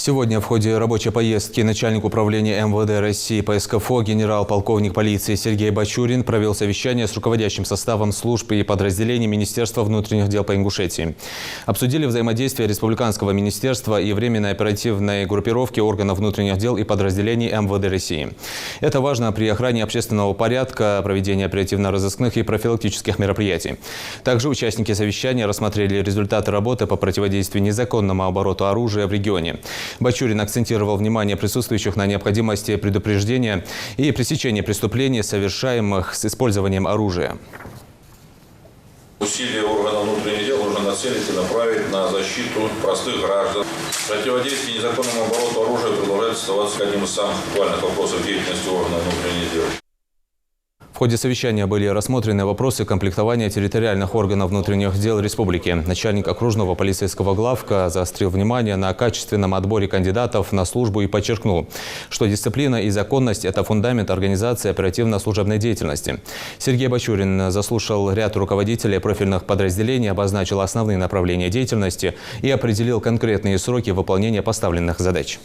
Сегодня в ходе рабочей поездки начальник управления МВД России по СКФО генерал-полковник полиции Сергей Бачурин провел совещание с руководящим составом служб и подразделений Министерства внутренних дел по Ингушетии. Обсудили взаимодействие Республиканского министерства и временной оперативной группировки органов внутренних дел и подразделений МВД России. Это важно при охране общественного порядка, проведении оперативно-розыскных и профилактических мероприятий. Также участники совещания рассмотрели результаты работы по противодействию незаконному обороту оружия в регионе. Бачурин акцентировал внимание присутствующих на необходимости предупреждения и пресечения преступлений, совершаемых с использованием оружия. Усилия органов внутренних дел нужно нацелить и направить на защиту простых граждан. Противодействие незаконному обороту оружия продолжает оставаться одним из самых актуальных вопросов деятельности органов внутренних дел. В ходе совещания были рассмотрены вопросы комплектования территориальных органов внутренних дел республики. Начальник окружного полицейского главка заострил внимание на качественном отборе кандидатов на службу и подчеркнул, что дисциплина и законность – это фундамент организации оперативно-служебной деятельности. Сергей Бачурин заслушал ряд руководителей профильных подразделений, обозначил основные направления деятельности и определил конкретные сроки выполнения поставленных задач.